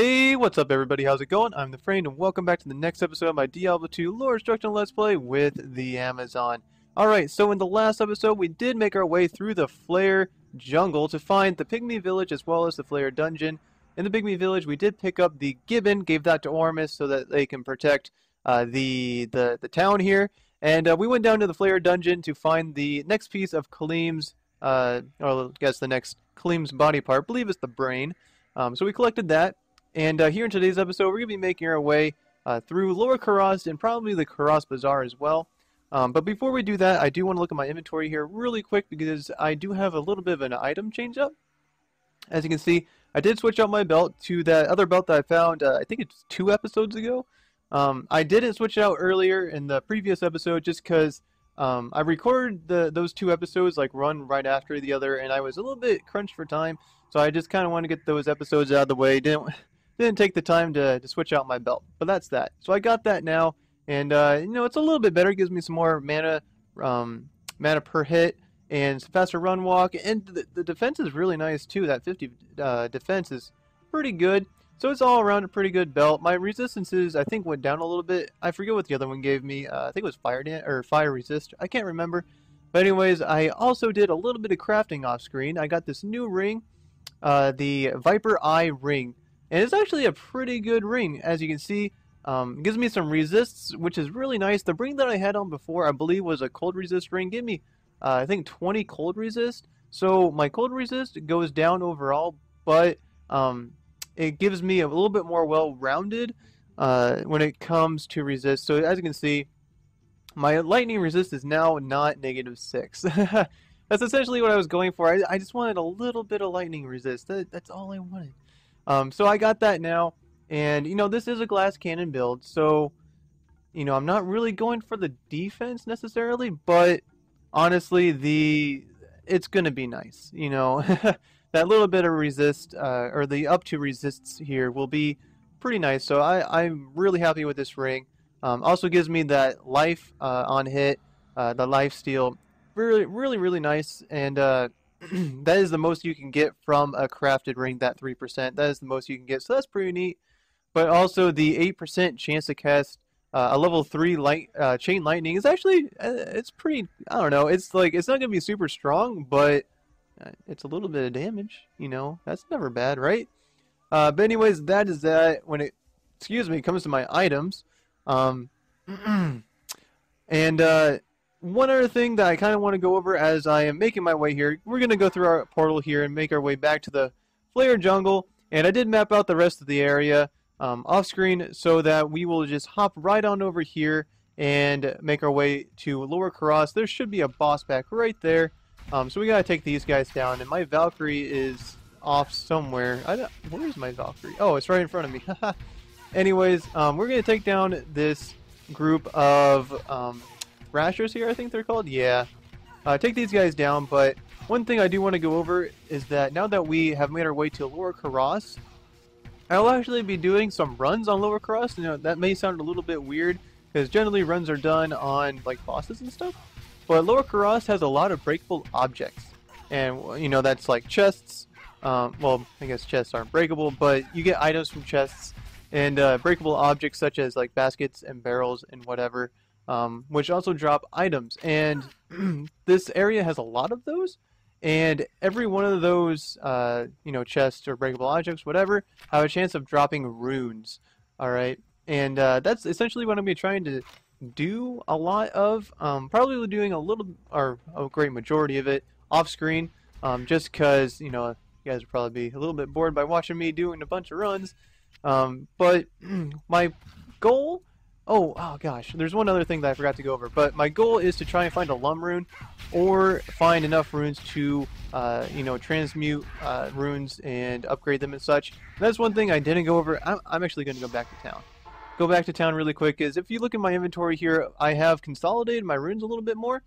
Hey, what's up everybody? How's it going? I'm the Frame and welcome back to the next episode of my Diablo 2 lore instructional let's play with the Amazon. Alright, so in the last episode we did make our way through the Flare jungle to find the Pygmy village as well as the Flare dungeon. In the Pygmy village we did pick up the Gibbon, gave that to Ormus so that they can protect the town here. And we went down to the Flare dungeon to find the next piece of Kaleem's, or I guess the next Kaleem's body part. I believe it's the brain. So we collected that. And here in today's episode, we're going to be making our way through Lower Kurast and probably the Kurast Bazaar as well. But before we do that, I do want to look at my inventory here really quick because I do have a little bit of an item change up. As you can see, I did switch out my belt to that other belt that I found, I think it's 2 episodes ago. I didn't switch it out earlier in the previous episode just because I recorded those 2 episodes like run right after the other, and I was a little bit crunched for time. So I just kind of want to get those episodes out of the way. Didn't take the time to switch out my belt, but that's that. So I got that now, and you know, it's a little bit better. It gives me some more mana, mana per hit, and some faster run walk, and the defense is really nice too. That 50 defense is pretty good. So it's all around a pretty good belt. My resistances, I think, went down a little bit. I forget what the other one gave me. I think it was fire resist. I can't remember. But anyways, I also did a little bit of crafting off screen. I got this new ring, the Viper Eye ring. And it's actually a pretty good ring, as you can see. It gives me some resists, which is really nice. The ring that I had on before, I believe, was a cold resist ring. Give me, I think, 20 cold resist. So my cold resist goes down overall, but it gives me a little bit more well-rounded when it comes to resist. So as you can see, my lightning resist is now not -6. That's essentially what I was going for. I just wanted a little bit of lightning resist. That's all I wanted. So I got that now, and you know, this is a glass cannon build, so you know, I'm not really going for the defense necessarily, but honestly, it's gonna be nice. You know, that little bit of resist, or the up to resists here will be pretty nice. So I'm really happy with this ring. Also gives me that life on hit, the life steal, really nice, and that is the most you can get from a crafted ring, that 3%. That is the most you can get, so that's pretty neat. But also the 8% chance to cast a level 3 chain lightning is actually, it's pretty, I don't know, it's like, it's not going to be super strong, but it's a little bit of damage, you know, that's never bad, right? But anyways, that is that when it, comes to my items. And one other thing that I kind of want to go over as I am making my way here, we're going to go through our portal here and make our way back to the Flare jungle, and I did map out the rest of the area off screen so that we will just hop right on over here and make our way to Lower Kurast. There should be a boss back right there, so we got to take these guys down, and my Valkyrie is off somewhere. Where is my Valkyrie? Oh, it's right in front of me. Anyways, we're going to take down this group of Rashers here, I think they're called. Yeah. Take these guys down, but one thing I do want to go over is that now that we have made our way to Lower Kurast, I'll actually be doing some runs on Lower Kurast. You know, that may sound a little bit weird, because generally runs are done on like bosses and stuff. But Lower Kurast has a lot of breakable objects. And, you know, that's like chests. Well, I guess chests aren't breakable, but you get items from chests. And breakable objects such as like baskets and barrels and whatever. Which also drop items, and this area has a lot of those, and every one of those, you know, chests or breakable objects, whatever, have a chance of dropping runes. All right, and that's essentially what I'm gonna be trying to do a lot of. Probably doing a little, or a great majority of it off screen, just because, you know, you guys will probably be a little bit bored by watching me doing a bunch of runs. But my goal. Oh gosh, there's one other thing that I forgot to go over, but my goal is to try and find a Lum rune, or find enough runes to, you know, transmute runes and upgrade them and such. And that's one thing I didn't go over. I'm actually going to go back to town. Go back to town really quick, is if you look at my inventory here, I have consolidated my runes a little bit more,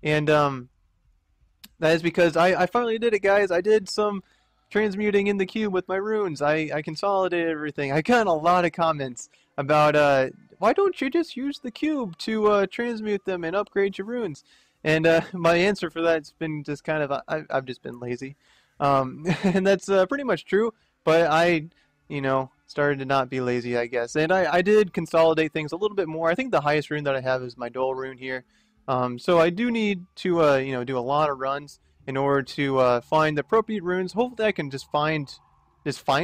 and that is because I finally did it, guys. I did some transmuting in the cube with my runes. I consolidated everything. I got a lot of comments about why don't you just use the cube to transmute them and upgrade your runes? And my answer for that's been just kind of, I've just been lazy. And that's pretty much true. But I, you know, Started to not be lazy, I guess. And I did consolidate things a little bit more. I think the highest rune that I have is my Dole rune here. So I do need to, do a lot of runs in order to find the appropriate runes. Hopefully I can just find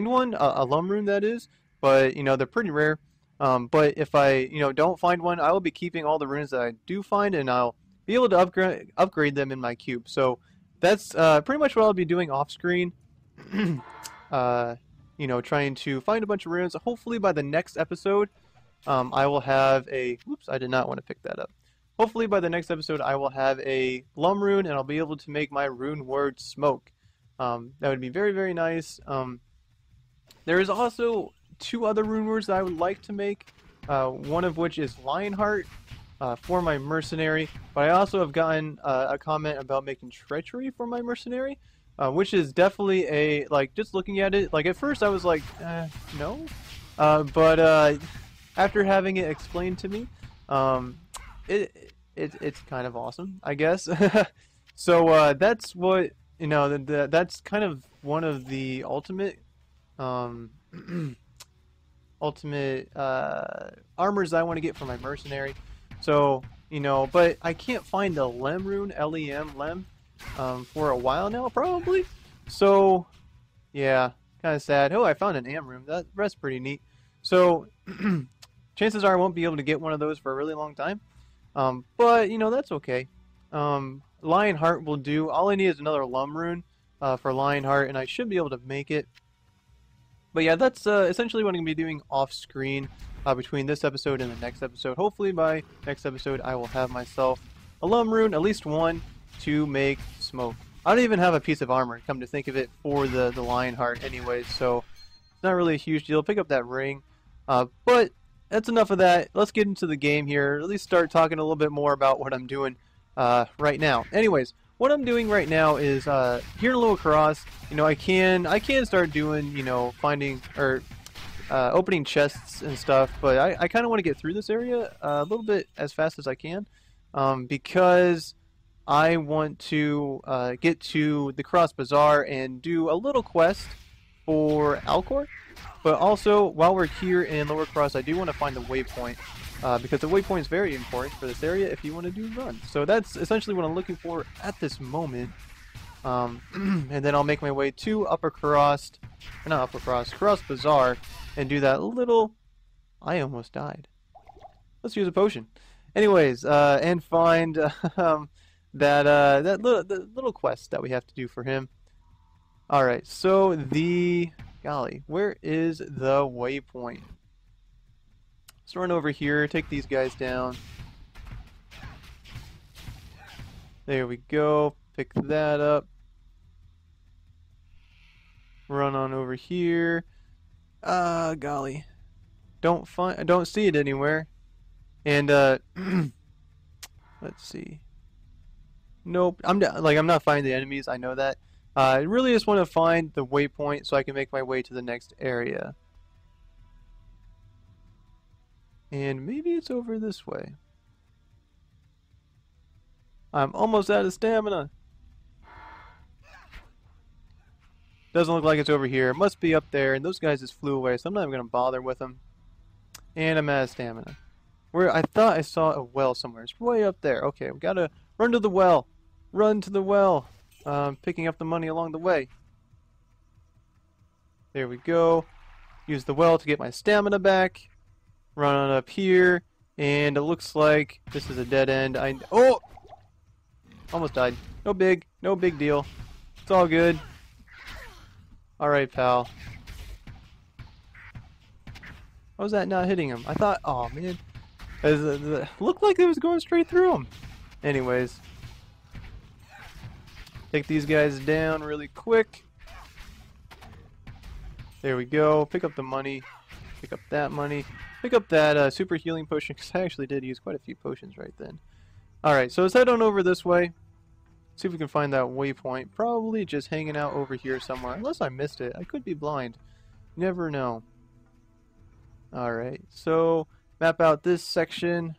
one, a lum rune that is. But, they're pretty rare. But if I, don't find one, I will be keeping all the runes that I do find, and I'll be able to upgrade them in my cube. So that's pretty much what I'll be doing off screen. Trying to find a bunch of runes. Hopefully by the next episode, I will have a... Whoops, I did not want to pick that up. Hopefully by the next episode, I will have a lum rune, and I'll be able to make my rune word smoke. That would be very, very nice. There is also 2 other rune words that I would like to make. One of which is Lionheart for my mercenary. But I also have gotten a comment about making treachery for my mercenary. Which is definitely just looking at it, at first I was like, no. But after having it explained to me, it's kind of awesome, I guess. So that's what, that's kind of one of the ultimate, armors I want to get for my mercenary. So, but I can't find the Lem rune, L-E-M, Lem. For a while now, probably. So, yeah, kind of sad. Oh, I found an Am room. That's pretty neat. So, chances are I won't be able to get one of those for a really long time. But, that's okay. Lionheart will do. All I need is another Lum rune for Lionheart, and I should be able to make it. But yeah, that's essentially what I'm going to be doing off-screen between this episode and the next episode. Hopefully by next episode I will have myself a Lum rune, at least one, to make smoke. I don't even have a piece of armor, come to think of it, for the Lionheart anyways, so it's not really a huge deal. Pick up that ring. But that's enough of that. Let's get into the game here. At least start talking a little bit more about what I'm doing right now. Anyways, what I'm doing right now is here in Lower Kurast, I can start doing, finding or opening chests and stuff, but I kind of want to get through this area a little bit as fast as I can, because I want to get to the Kurast Bazaar and do a little quest for Alkor. But also, while we're here in Lower Kurast, I do want to find the waypoint, because the waypoint is very important for this area if you want to do runs. So that's essentially what I'm looking for at this moment. And then I'll make my way to Kurast Bazaar, and do that little... I almost died. Let's use a potion. Anyways, and find... the little quest that we have to do for him. Alright, so golly, where is the waypoint? Let's run over here, take these guys down. There we go, pick that up. Run on over here. Golly. Don't see it anywhere. And let's see. Nope, I'm not finding the enemies, I know that. I really just want to find the waypoint so I can make my way to the next area. And maybe it's over this way. I'm almost out of stamina. Doesn't look like it's over here. It must be up there, and those guys just flew away, so I'm not even going to bother with them. And I'm out of stamina. I thought I saw a well somewhere. It's way up there. Okay, we gotta run to the well. Run to the well. Picking up the money along the way. There we go. Use the well to get my stamina back. Run on up here. And it looks like this is a dead end. Oh! Almost died. No big deal. It's all good. Alright, pal. How was that not hitting him? I thought, oh man. It looked like it was going straight through him. Anyways. Take these guys down really quick. There we go. Pick up the money. Pick up that money. Pick up that super healing potion, because I actually did use quite a few potions right then. Alright, so let's head on over this way. See if we can find that waypoint. Probably just hanging out over here somewhere. Unless I missed it. I could be blind. Never know. Alright, so map out this section.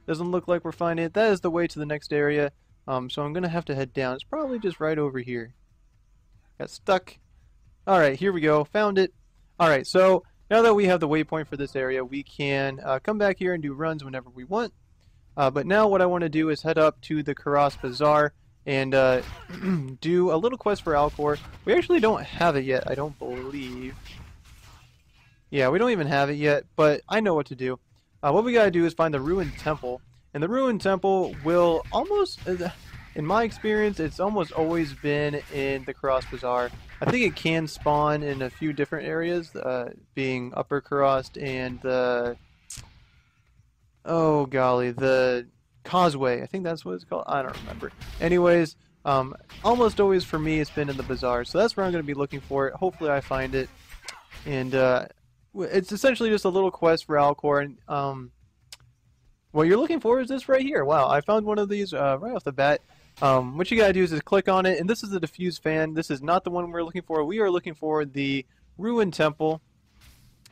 Doesn't look like we're finding it. That is the way to the next area. So I'm going to have to head down. It's probably just right over here. Got stuck. Alright, here we go. Found it. Alright, so now that we have the waypoint for this area, we can come back here and do runs whenever we want. But now what I want to do is head up to the Kurast Bazaar and do a little quest for Alkor. We actually don't have it yet, I don't believe. Yeah, we don't even have it yet, but I know what to do. What we gotta do is find the ruined temple. And the ruined temple will almost, in my experience, it's almost always been in the Kurast Bazaar. I think it can spawn in a few different areas, being Upper Kurast and the... oh golly, the Causeway. I think that's what it's called. I don't remember. Anyways, almost always for me it's been in the Bazaar. So that's where I'm going to be looking for it. Hopefully I find it. And it's essentially just a little quest for Alkor. And what you're looking for is this right here. Wow, I found one of these right off the bat. What you gotta do is click on it, and this is the diffuse fan. This is not the one we're looking for. We are looking for the ruined temple.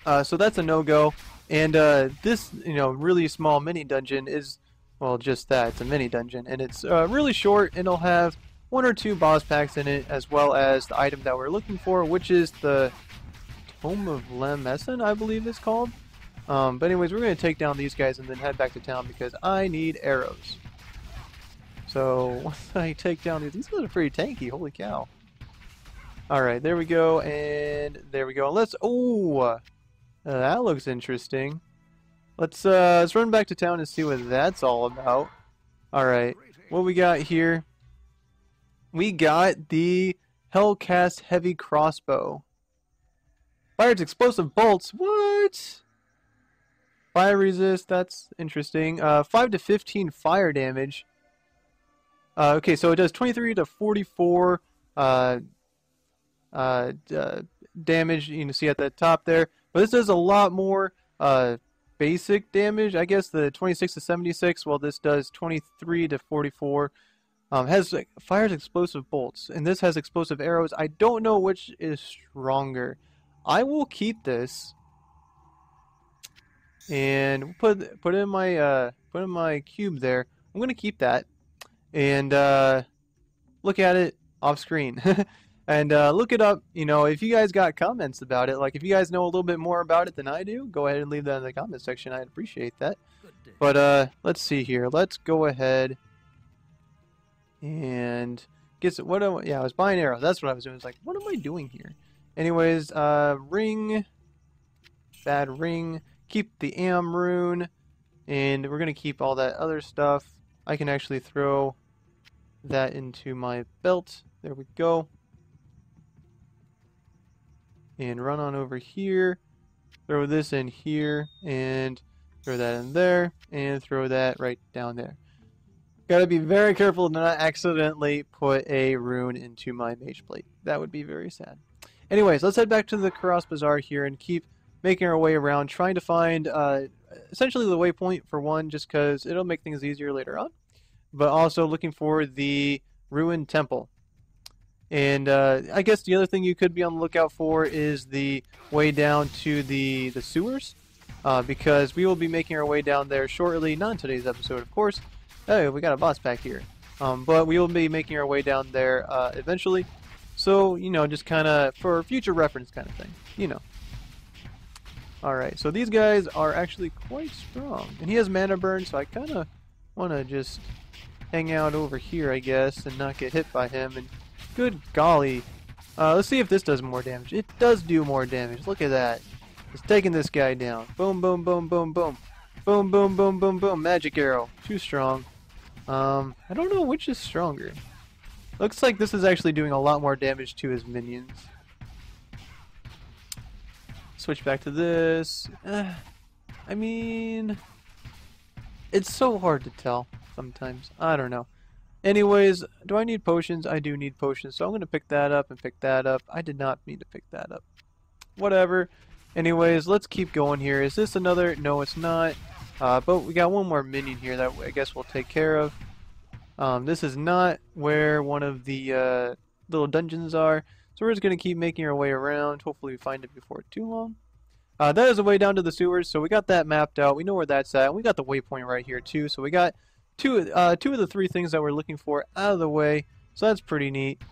So that's a no-go. And this, really small mini dungeon is, well, just that. It's a mini dungeon, and it's really short, and it'll have 1 or 2 boss packs in it, as well as the item that we're looking for, which is the Tome of Esen, I believe it's called. But anyways, we're going to take down these guys and then head back to town because I need arrows. So once I take down these guys are pretty tanky. Holy cow! All right, there we go, and there we go. Let's. Oh, that looks interesting. Let's run back to town and see what that's all about. All right, what we got here? We got the Hellcast Heavy Crossbow. Fires explosive bolts. What? Fire resist. That's interesting. 5 to 15 fire damage. Okay, so it does 23 to 44 damage. You can see at the top there. But this does a lot more basic damage. I guess the 26 to 76. Well, this does 23 to 44. Fires explosive bolts, and this has explosive arrows. I don't know which is stronger. I will keep this and put it in my cube there. I'm gonna keep that and look at it off screen and look it up. If you guys got comments about it, like if you guys know a little bit more about it than I do, go ahead and leave that in the comment section. I'd appreciate that. But let's see here. Let's go ahead and get some, I was buying arrows. That's what I was doing. It's like, what am I doing here? Anyways, ring, bad ring. Keep the am rune, and we're gonna keep all that other stuff. I can actually throw that into my belt. There we go. And run on over here. Throw this in here, and throw that in there, and throw that right down there. Gotta be very careful to not accidentally put a rune into my mage plate. That would be very sad. Anyways, let's head back to the Kurast Bazaar here and keep making our way around, trying to find essentially the waypoint for one, just because it'll make things easier later on, but also looking for the ruined temple. And I guess the other thing you could be on the lookout for is the way down to the sewers, because we will be making our way down there shortly, not in today's episode, of course. Hey, we got a boss back here. But we will be making our way down there eventually. So, just kind of for future reference kind of thing, Alright, so these guys are actually quite strong. And he has mana burn, so I kind of want to just hang out over here, I guess, and not get hit by him. And good golly. Let's see if this does more damage. It does do more damage. Look at that. It's taking this guy down. Boom, boom, boom, boom, boom. Boom, boom, boom, boom, boom. Magic arrow. Too strong. I don't know which is stronger. Looks like this is actually doing a lot more damage to his minions. Switch back to this. I mean, it's so hard to tell sometimes. I don't know. Anyways, do I need potions? I do need potions, so I'm going to pick that up and pick that up. I did not mean to pick that up. Whatever. Anyways, let's keep going here. Is this another? No, it's not. But we got one more minion here that I guess we'll take care of. This is not where one of the little dungeons are. So we're just going to keep making our way around. Hopefully we find it before too long. That is the way down to the sewers, so we got that mapped out. We know where that's at. And we got the waypoint right here too. So we got two of the 3 things that we're looking for out of the way. So that's pretty neat.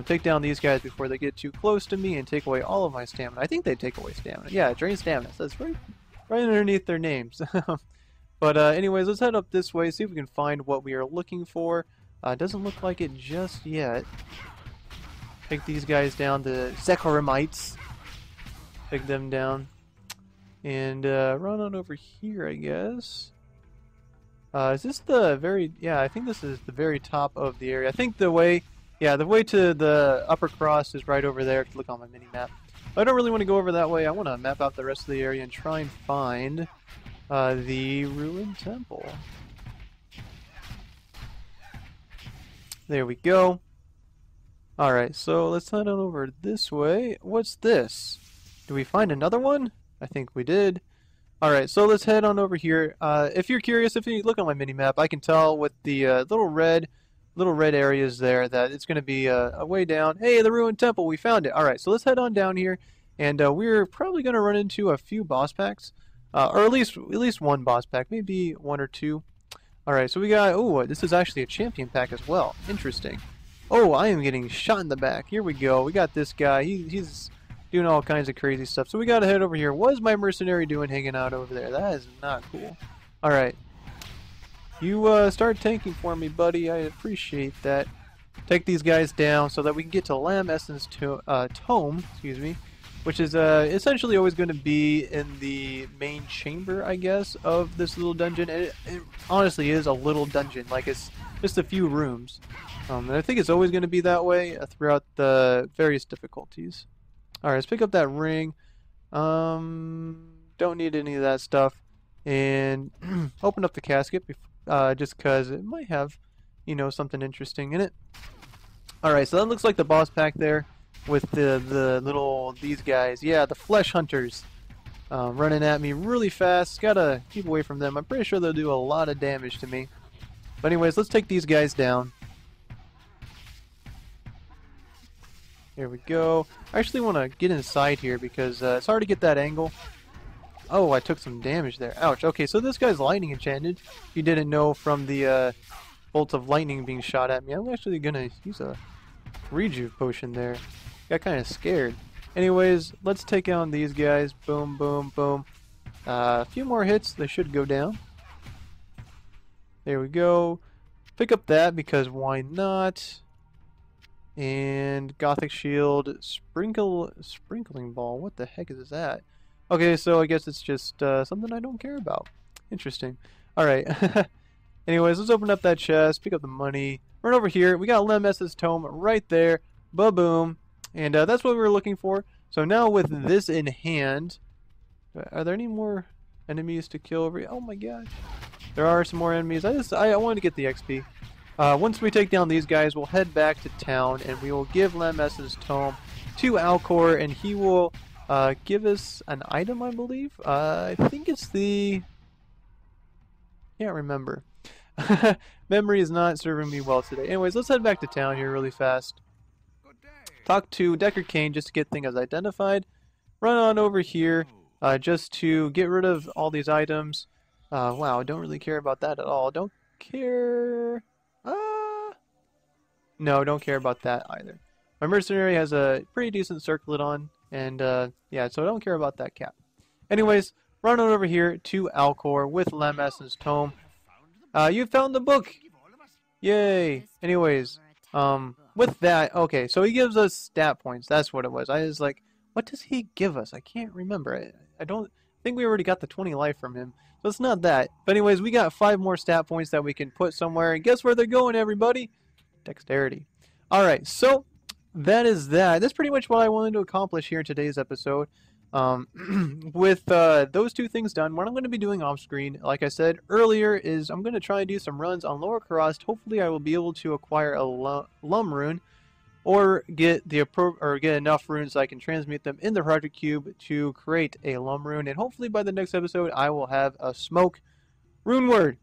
take down these guys before they get too close to me and take away all of my stamina. I think they take away stamina. Yeah, drain stamina. So that's right underneath their names. But anyways, let's head up this way, see if we can find what we are looking for. Doesn't look like it just yet. Take these guys down, the Zekoramites. Take them down. And run on over here, I guess. Is this the very... Yeah, I think this is the very top of the area. I think the way... Yeah, the way to the Upper Kurast is right over there. If you look on my mini-map. I don't really want to go over that way. I want to map out the rest of the area and try and find the ruined temple. There we go. Alright, so let's head on over this way. What's this? Do we find another one? I think we did. Alright, so let's head on over here. If you're curious, if you look on my mini-map, I can tell with the little red areas there that it's going to be a way down. Hey, the ruined temple, we found it. Alright, so let's head on down here, and we're probably going to run into a few boss packs, or at least one boss pack, maybe one or two. Alright, so we got, oh, this is actually a champion pack as well. Interesting. Oh, I am getting shot in the back. Here we go. We got this guy. He's doing all kinds of crazy stuff. So we got to head over here. What is my mercenary doing hanging out over there? That is not cool. Alright. You start tanking for me, buddy. I appreciate that. Take these guys down so that we can get to Esens Tome, excuse me, which is essentially always going to be in the main chamber, I guess, of this little dungeon. And it honestly is a little dungeon, like it's just a few rooms. And I think it's always going to be that way throughout the various difficulties. Alright, let's pick up that ring. Don't need any of that stuff. And open up the casket just because it might have, you know, something interesting in it. Alright, so that looks like the boss pack there with the little, these guys. Yeah, the flesh hunters running at me really fast. Gotta keep away from them. I'm pretty sure they'll do a lot of damage to me. But anyways, let's take these guys down. Here we go. I actually want to get inside here because it's hard to get that angle. Oh, I took some damage there. Ouch. Okay, so this guy's lightning enchanted. If you didn't know from the bolts of lightning being shot at me, I'm actually going to use a rejuve potion there. Got kind of scared. Anyways, let's take on these guys. Boom, boom, boom. A few more hits. They should go down. There we go. Pick up that because why not? And Gothic Shield, Sprinkling Ball. What the heck is that? Okay, so I guess it's just something I don't care about. Interesting. Alright. Anyways, let's open up that chest, pick up the money. Run over here. We got Esens Tome right there. Ba-boom. And that's what we were looking for. So now with this in hand, are there any more enemies to kill over here? Oh my gosh. There are some more enemies. I wanted to get the XP. Once we take down these guys, we'll head back to town and we will give Esens Tome to Alkor, and he will give us an item, I believe. I think it's the... Can't remember. Memory is not serving me well today. Anyways, let's head back to town here really fast. Talk to Decker Kane just to get things identified. Run on over here just to get rid of all these items. Wow, don't really care about that at all. Don't care... No, don't care about that either. My mercenary has a pretty decent circlet on, and yeah, so I don't care about that cap. Anyways, run on over here to Alkor with Esens Tome. You found the book! Yay! Anyways, with that, okay, so he gives us stat points. That's what it was. I was like, what does he give us? I can't remember. I don't think we already got the 20 life from him, so it's not that. But anyways, we got 5 more stat points that we can put somewhere, and guess where they're going, everybody? Dexterity. Alright, so that is that. That's pretty much what I wanted to accomplish here in today's episode. With those two things done, what I'm going to be doing off screen, like I said earlier, is I'm going to try and do some runs on Lower Kurast. Hopefully I will be able to acquire a Lum rune, or get enough runes so I can transmute them in the project cube to create a Lum rune, and hopefully by the next episode I will have a smoke rune word.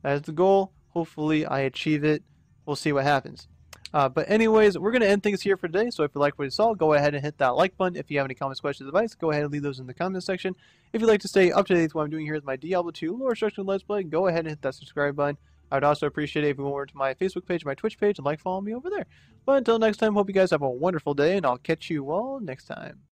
That is the goal. Hopefully I achieve it. We'll see what happens. But anyways, we're going to end things here for today. So if you like what you saw, go ahead and hit that like button. If you have any comments, questions, advice, go ahead and leave those in the comment section. If you'd like to stay up to date with what I'm doing here with my Diablo 2 Lower Kurast Let's Play, go ahead and hit that subscribe button. I'd also appreciate it if you went over to my Facebook page, my Twitch page, and follow me over there. But until next time, hope you guys have a wonderful day, and I'll catch you all next time.